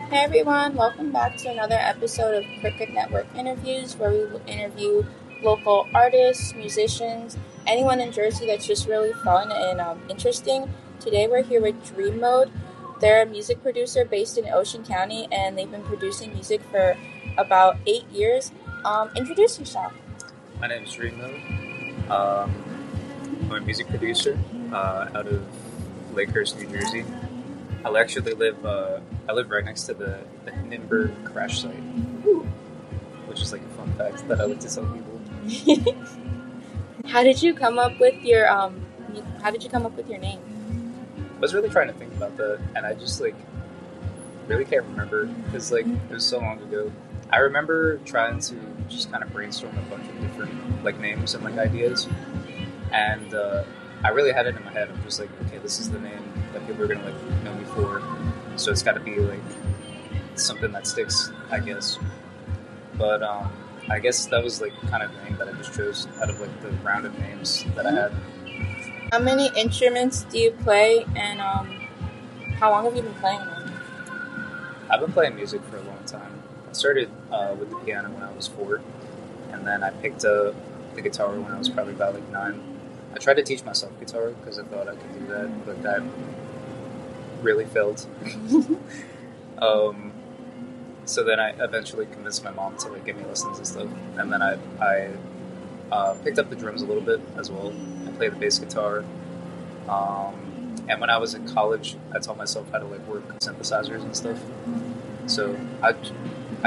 Hey everyone, welcome back to another episode of Cricket Network Interviews, where we will interview local artists, musicians, anyone in Jersey that's just really fun and interesting. Today we're here with Dream Mode. They're a music producer based in Ocean County, and they've been producing music for about 8 years. Introduce yourself. My name is Dream Mode. I'm a music producer out of Lakehurst, New Jersey. I actually live right next to the Hindenburg crash site, which is like a fun fact that I like to tell people. How did you come up with your name? I was really trying to think about that, and I just really can't remember because it was so long ago. I remember trying to just kind of brainstorm a bunch of different names and ideas, and I really had it in my head. I'm just okay, this is the name that people are gonna know me for, so it's got to be something that sticks, I guess. But I guess that was kind of the name that I just chose out of the round of names that I had. How many instruments do you play, and how long have you been playing them? I've been playing music for a long time. I started with the piano when I was 4, and then I picked up the guitar when I was probably about 9. I tried to teach myself guitar because I thought I could do that, but that really failed. So then I eventually convinced my mom to give me lessons and stuff, and then I picked up the drums a little bit as well. I played the bass guitar, and when I was in college, I taught myself how to work synthesizers and stuff. So I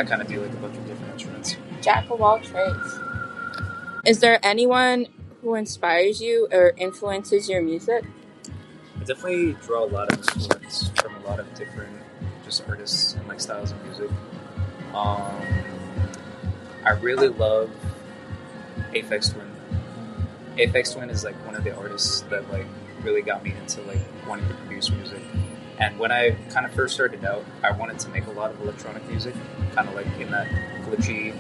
kind of do a bunch of different instruments. Jack of all trades. Is there anyone who inspires you or influences your music? I definitely draw a lot of influence from a lot of different just artists and styles of music. I really love Aphex Twin. Aphex Twin is one of the artists that really got me into wanting to produce music. And when I kind of first started out, I wanted to make a lot of electronic music, kind of in that glitchy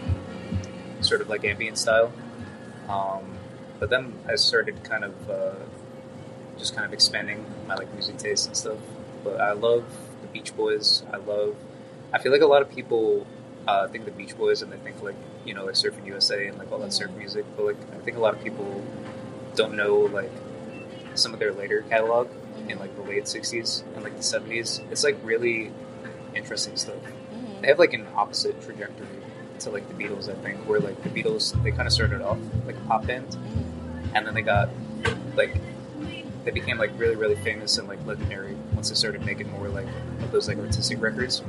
sort of ambient style. But then I started kind of just kind of expanding my music taste and stuff. But I love the Beach Boys. I feel a lot of people think the Beach Boys and they think Surfing USA and all that surf music. But I think a lot of people don't know some of their later catalog in the late 60s and the 70s. It's really interesting stuff. They have an opposite trajectory to the Beatles, I think, where the Beatles, they kind of started off a pop band, and then they got they became really, really famous and legendary once they started making more of those artistic records.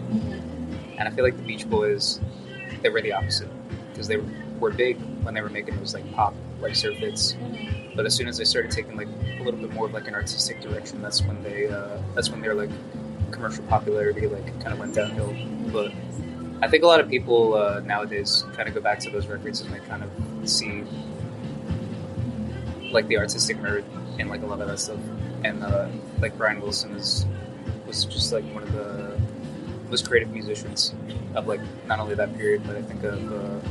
And I feel the Beach Boys, they were the opposite, because they were big when they were making those pop surf hits. But as soon as they started taking a little bit more of an artistic direction, that's when their commercial popularity kind of went downhill. But I think a lot of people nowadays kind of go back to those records and they kind of see the artistic merit in a lot of that stuff. And Brian Wilson was just one of the most creative musicians of not only that period, but I think of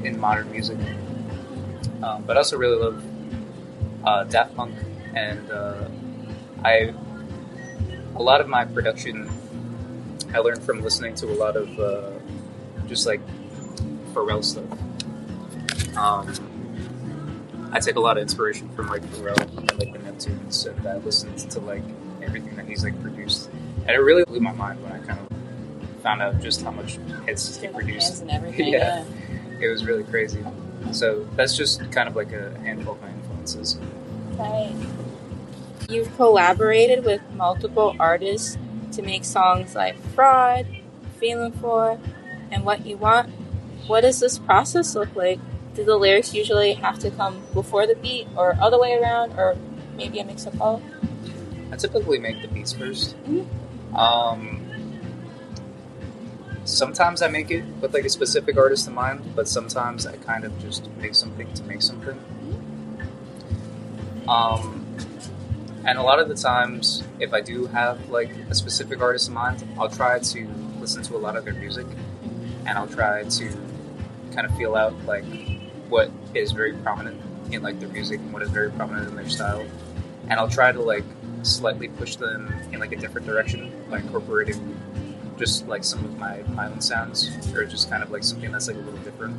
in modern music. But I also really love Daft Punk, and a lot of my production I learned from listening to a lot of just Pharrell stuff. I take a lot of inspiration from Pharrell and the Neptunes, and I listened to everything that he's produced, and it really blew my mind when I kind of found out just how much hits he produced. And everything. Yeah, it was really crazy. So that's just kind of a handful of my influences. Right. You've collaborated with multiple artists to make songs like Fraud, Feeling For, and What You Want. What does this process look like? Do the lyrics usually have to come before the beat, or other way around, or maybe a mix of both? I typically make the beats first. Sometimes I make it with a specific artist in mind, but sometimes I kind of just make something to make something. And a lot of the times, if I do have a specific artist in mind, I'll try to listen to a lot of their music, and I'll try to kind of feel out what is very prominent in their music and what is very prominent in their style, and I'll try to slightly push them in a different direction by incorporating just like some of my own sounds, or just kind of like something that's like a little different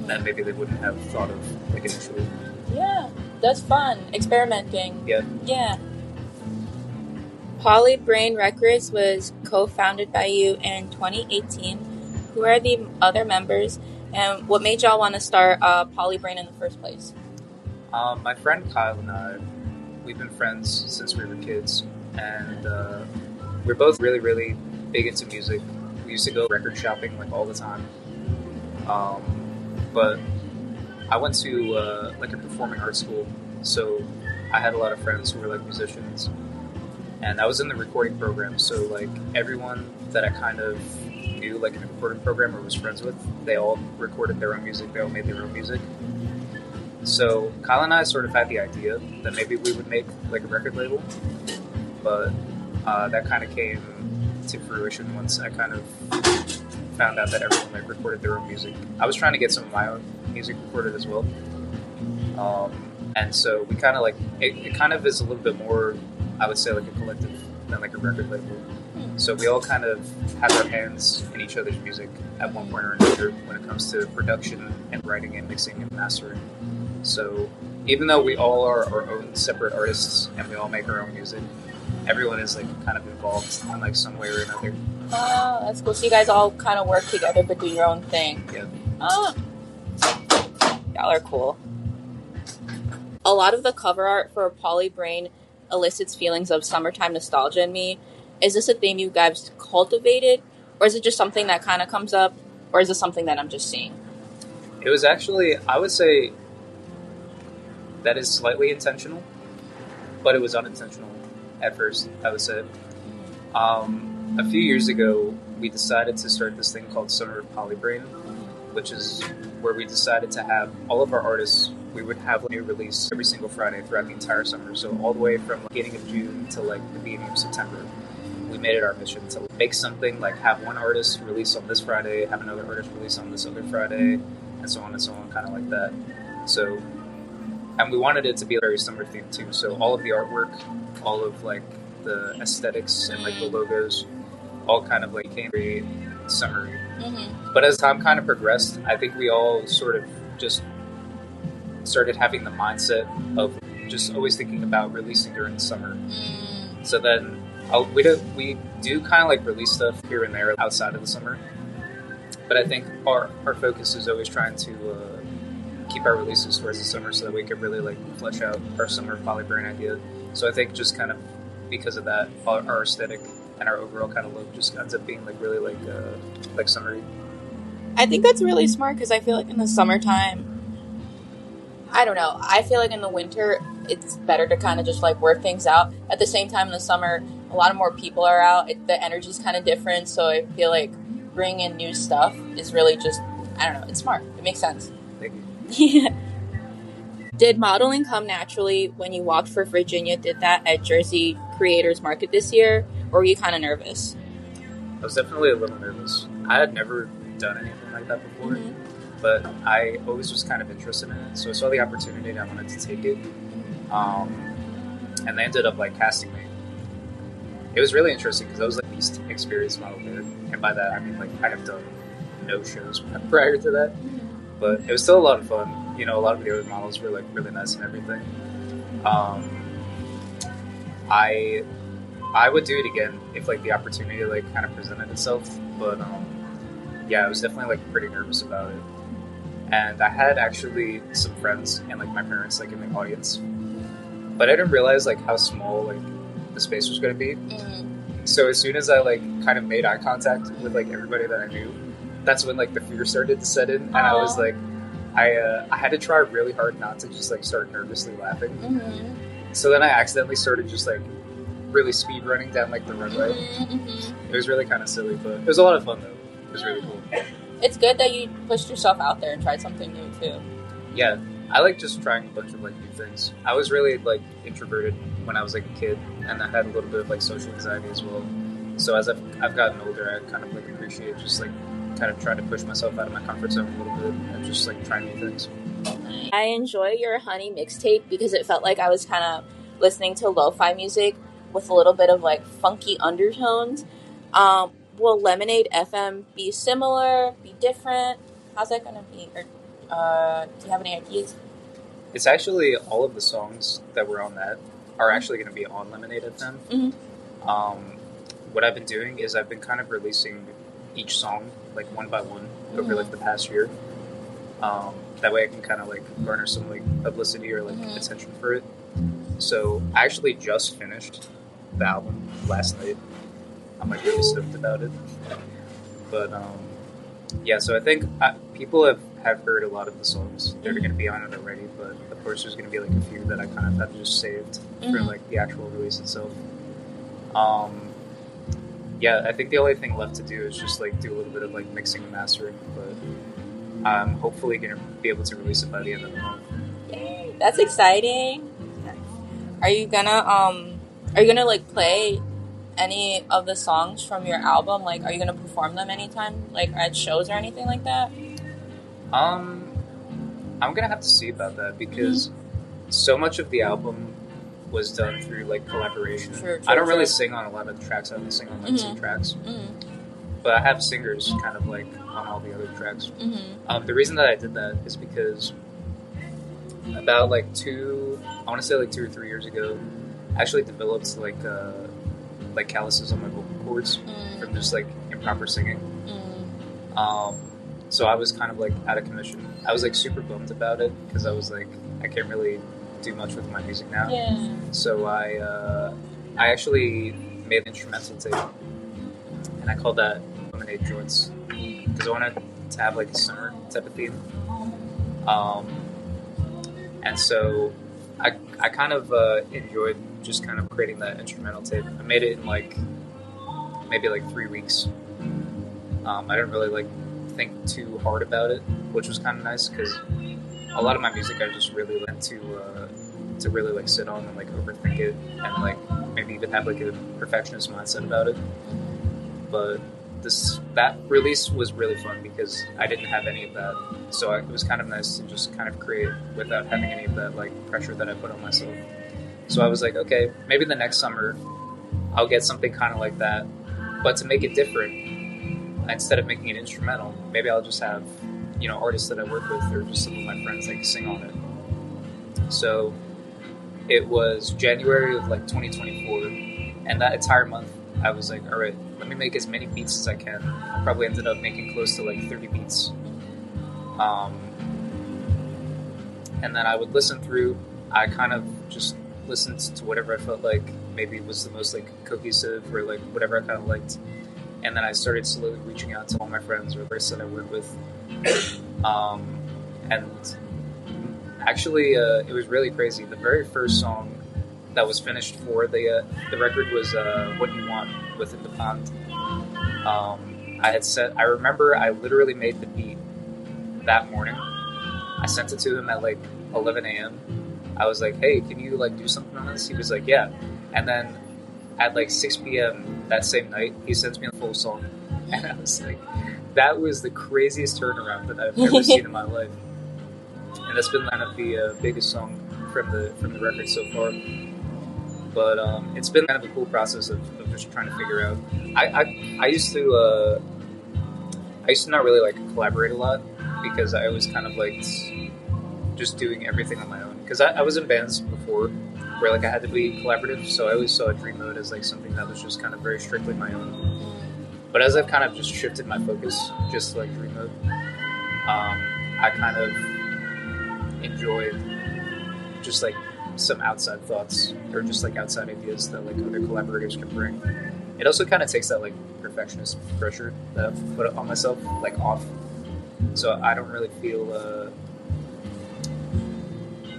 that maybe they wouldn't have thought of like initially. Yeah, that's fun. Experimenting. Yeah. Yeah. Polybrain Records was co-founded by you in 2018. Who are the other members, and what made y'all want to start Polybrain in the first place? My friend Kyle and I, we've been friends since we were kids, and we're both really, really big into music. We used to go record shopping like all the time. But I went to like a performing arts school, so I had a lot of friends who were like musicians, and I was in the recording program. So like everyone that I kind of knew like in the recording program or was friends with, they all recorded their own music. They all made their own music. So Kyle and I sort of had the idea that maybe we would make like a record label, but that kind of came to fruition once I kind of found out that everyone like recorded their own music. I was trying to get some of my own music recorded as well, and so we kind of like it kind of is a little bit more, I would say, like a collective than like a record label. So we all kind of have our hands in each other's music at one point or another when it comes to production and writing and mixing and mastering. So even though we all are our own separate artists and we all make our own music, everyone is like kind of involved in like some way or another. Oh, that's cool. So you guys all kind of work together but do your own thing. Yeah. Oh, y'all are cool. A lot of the cover art for Polybrain elicits feelings of summertime nostalgia in me. Is this a theme you guys cultivated, or is it just something that kind of comes up, or is it something that I'm just seeing? It was actually, I would say, that is slightly intentional, but it was unintentional at first, I would say. A few years ago, we decided to start this thing called Summer of Polybrain, which is where we decided to have all of our artists, we would have a new release every single Friday throughout the entire summer. So all the way from the beginning of June to like the beginning of September. We made it our mission to make something, like have one artist release on this Friday, have another artist release on this other Friday, and so on, kind of like that. So, and we wanted it to be a very summer themed too. So all of the artwork, all of like the aesthetics and like the logos, all kind of like came very summery. But as time kind of progressed, I think we all sort of just started having the mindset of just always thinking about releasing during the summer. So then we do kind of like release stuff here and there outside of the summer, but I think our focus is always trying to keep our releases towards the summer so that we can really like flesh out our summer Polybrain idea. So I think just kind of because of that, our aesthetic and our overall kind of look just ends up being like really like summery. I think that's really smart because I feel like in the summertime, I don't know, I feel like in the winter it's better to kind of just like work things out. At the same time in the summer, a lot of more people are out. The energy's kind of different, so I feel like bringing in new stuff is really just, I don't know, it's smart. It makes sense. Thank you. Yeah. Did modeling come naturally when you walked for Virginia did that at Jersey Creators Market this year, or were you kind of nervous? I was definitely a little nervous. I had never done anything like that before, but I always was kind of interested in it. So I saw the opportunity and I wanted to take it. And they ended up like casting me. It was really interesting because I was like the least experienced model there. And by that, I mean like I have done no shows prior to that. But it was still a lot of fun. You know, a lot of the other models were like really nice and everything. I would do it again if like the opportunity like kind of presented itself. But yeah, I was definitely like pretty nervous about it. And I had actually some friends and like my parents like in the audience. But I didn't realize like how small like the space was going to be. So as soon as I like kind of made eye contact with like everybody that I knew, that's when like the fear started to set in. And I was like, I had to try really hard not to just like start nervously laughing. So then I accidentally started just like really speed running down like the runway. It was really kind of silly, but it was a lot of fun though. It was really cool. It's good that you pushed yourself out there and tried something new too. Yeah, I like just trying a bunch of like new things. I was really like introverted when I was like a kid, and I had a little bit of like social anxiety as well. So as I've gotten older, I kind of like appreciate just like kind of trying to push myself out of my comfort zone a little bit and just like trying new things. I enjoy your Honey mixtape because it felt like I was kind of listening to lo-fi music with a little bit of like funky undertones. will Lemonade FM be similar, be different? How's that going to be? Or do you have any ideas? It's actually all of the songs that were on that are actually going to be on Lemonade FM. Mm-hmm. What I've been doing is I've been kind of releasing each song like one by one over like the past year. That way I can kind of like garner some like publicity or like attention for it. So I actually just finished the album last night. I'm like really stoked about it. But yeah, so I think people have heard a lot of the songs that are going to be on it already, but of course there's going to be like a few that I kind of have just saved for like the actual release itself. Yeah, I think the only thing left to do is just like do a little bit of like mixing and mastering, but I'm hopefully going to be able to release it by the end of the month. Yay, that's exciting. Are you gonna like play any of the songs from your album? Like, are you gonna perform them anytime, like at shows or anything like that? I'm gonna have to see about that because so much of the album was done through like collaboration. True, I don't really sing on a lot of the tracks. I only sing on like some tracks, but I have singers kind of like on all the other tracks. The reason that I did that is because about like 2 or 3 years ago, I actually developed like calluses on my vocal cords from just like improper singing. So I was kind of like out of commission. I was like super bummed about it because I was like, I can't really do much with my music now. Yeah. So I actually made an instrumental tape, and I called that Lemonade Joints because I wanted to have like a summer type of theme. And so I kind of enjoyed just kind of creating that instrumental tape. I made it in like maybe like 3 weeks. I didn't really like think too hard about it, which was kind of nice because a lot of my music I just really like to really like sit on and like overthink it and like maybe even have like a perfectionist mindset about it. But that release was really fun because I didn't have any of that, so it was kind of nice to just kind of create without having any of that like pressure that I put on myself. So I was like, okay, maybe the next summer I'll get something kind of like that, but to make it different, instead of making it instrumental, maybe I'll just have, you know, artists that I work with or just some of my friends that can sing on it. So it was January of like 2024, and that entire month I was like, all right, let me make as many beats as I can. I probably ended up making close to like 30 beats. And then I would listen through. I kind of just listened to whatever I felt like maybe was the most like cohesive or like whatever I kind of liked. And then I started slowly reaching out to all my friends or artists that I work with. And actually, it was really crazy. The very first song that was finished for the record was "What You Want" with In the Pond. I remember I literally made the beat that morning. I sent it to him at like 11 a.m. I was like, hey, can you like do something on this? He was like, yeah. And then at like 6 p.m. that same night, he sends me a full song. And I was like, that was the craziest turnaround that I've ever seen in my life. And that's been kind of the biggest song from the record so far. But it's been kind of a cool process of just trying to figure out. I used to not really like collaborate a lot because I always kind of liked just doing everything on my own. Because I was in bands before where like I had to be collaborative, so I always saw Dream Mode as like something that was just kind of very strictly my own. But as I've kind of just shifted my focus just to like Dream Mode, I kind of enjoyed just like some outside thoughts or just like outside ideas that like other collaborators can bring. It also kind of takes that like perfectionist pressure that I've put on myself like off, so I don't really feel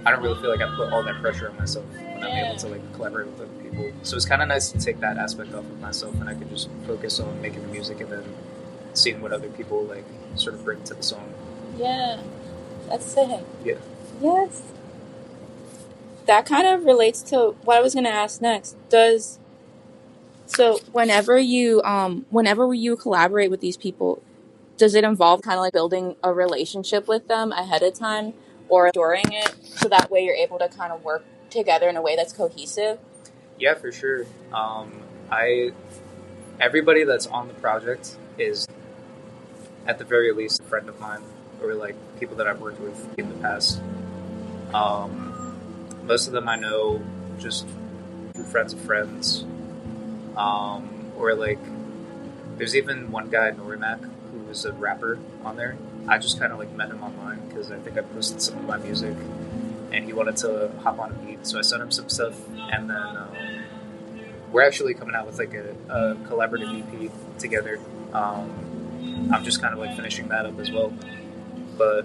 like I put all that pressure on myself when I'm able to like collaborate with other people. So it's kind of nice to take that aspect off of myself and I can just focus on making the music and then seeing what other people like sort of bring to the song. Yeah, that's sick. Yeah. Yes. That kind of relates to what I was going to ask next. So whenever you collaborate with these people, does it involve kind of like building a relationship with them ahead of time or during it, so that way you're able to kind of work together in a way that's cohesive? Yeah, for sure. I everybody that's on the project is, at the very least, a friend of mine, or like people that I've worked with in the past. Most of them I know just through friends of friends, or like there's even one guy, Norimac, who was a rapper on there. I just kind of like met him online because I think I posted some of my music, and he wanted to hop on a beat, so I sent him some stuff, and then we're actually coming out with like a collaborative EP together. I'm just kind of like finishing that up as well, but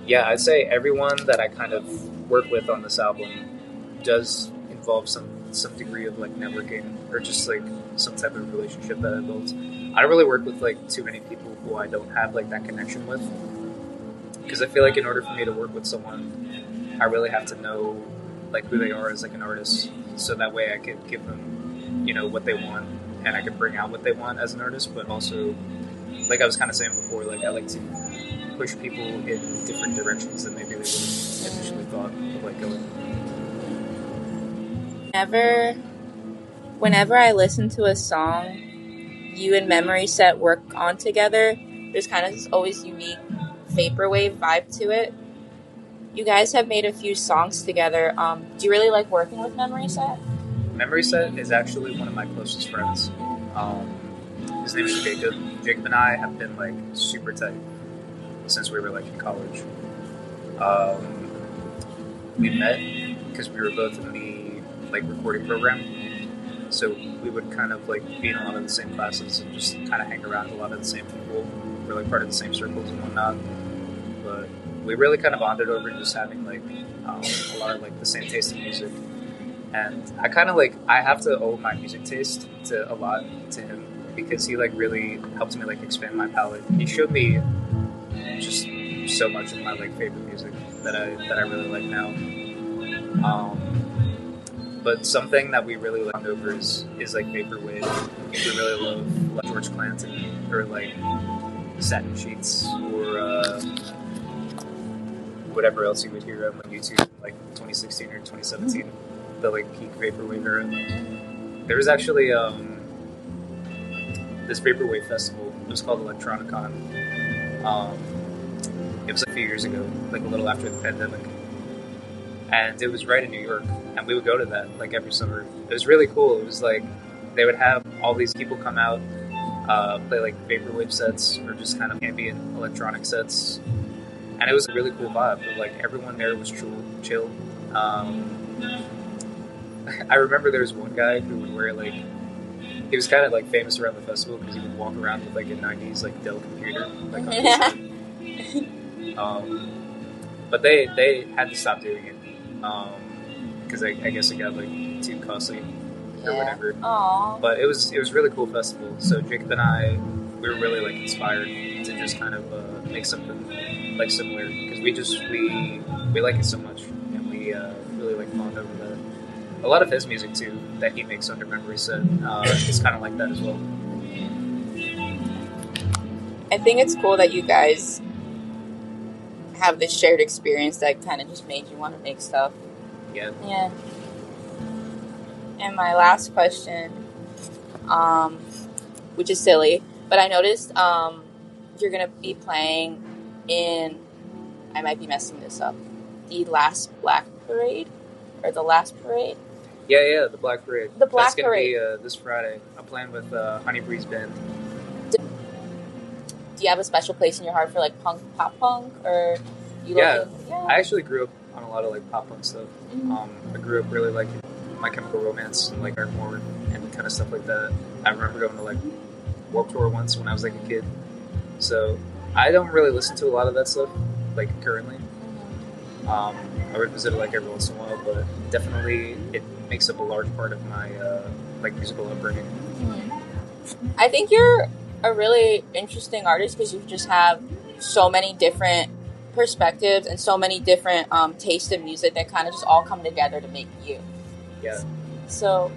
yeah, I'd say everyone that I kind of work with on this album does involve some degree of like networking or just like some type of relationship that I built. I don't really work with like too many people who I don't have like that connection with, because I feel like in order for me to work with someone, I really have to know like who they are as like an artist, so that way I could give them, you know, what they want, and I could bring out what they want as an artist, but also, like I was kind of saying before, like I like to push people in different directions than maybe they would have initially thought of like going. Whenever I listen to a song you and Memory Set work on together, there's kind of this always unique vaporwave vibe to it. You guys have made a few songs together. Do you really like working with Memory Set? Memory Set is actually one of my closest friends. His name is Jacob. Jacob and I have been like super tight since we were like in college. We met because we were both in the like recording program, so we would kind of like be in a lot of the same classes and just kind of hang around with a lot of the same people. We're like part of the same circles and whatnot, but we really kind of bonded over just having like a lot of like the same taste in music. And I kind of like, I have to owe my music taste a lot to him, because he like really helped me like expand my palette. He showed me just so much of my like favorite music that I really like now. But something that we really like over is like vaporwave. We really love like George Clanton, or like Satin Sheets, or whatever else you would hear on like YouTube, like 2016 or 2017, the like peak vaporwave era. There was actually this vaporwave festival. It was called Electronicon. It was a few years ago, like a little after the pandemic, and it was right in New York, and we would go to that like every summer. It was really cool. It was like they would have all these people come out, play like vaporwave sets or just kind of ambient electronic sets, and it was a really cool vibe. But, like everyone there was chill. I remember there was one guy who would wear like, he was kind of like famous around the festival because he would walk around with like a 90s like Dell computer, like on his head. But they had to stop doing it because I guess it got like too costly or whatever. Aww. But it was really cool festival. So Jacob and I, we were really like inspired to just kind of make something like similar, because we like it so much, and we really like bond over that. A lot of his music too that he makes under Memory Set is kind of like that as well. I think it's cool that you guys have this shared experience that kind of just made you want to make stuff. Yeah. Yeah. And my last question, which is silly, but I noticed you're going to be playing in, I might be messing this up, the Last Black Parade, or the Last Parade? Yeah, the Black Parade. The Black That's gonna Parade. be this Friday. I'm playing with Honey Breeze Band. Do you have a special place in your heart for like pop punk, or you Yeah, yeah? I actually grew up on a lot of like pop punk stuff. Mm-hmm. I grew up really like My Chemical Romance and like Ardmore and kind of stuff like that. I remember going to like Warped Tour once when I was like a kid. So I don't really listen to a lot of that stuff like currently. I would visit it like every once in a while, but definitely it makes up a large part of my like musical upbringing. I think you're a really interesting artist because you just have so many different perspectives and so many different tastes in music that kind of just all come together to make you. Yeah. So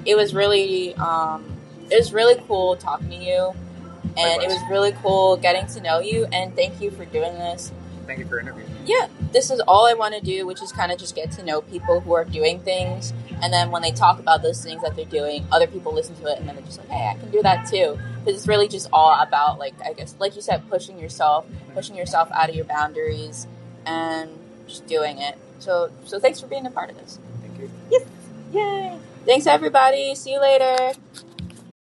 it was really cool talking to you, and Likewise. it was really cool getting to know you. And thank you for doing this. thank you for interviewing me. Yeah, this is all I want to do, which is kind of just get to know people who are doing things. And then when they talk about those things that they're doing, other people listen to it and then they're just like, hey, I can do that too. Because it's really just all about, like, I guess, like you said, pushing yourself out of your boundaries and just doing it. So thanks for being a part of this. Thank you. Yes. Yay. Thanks, everybody. See you later.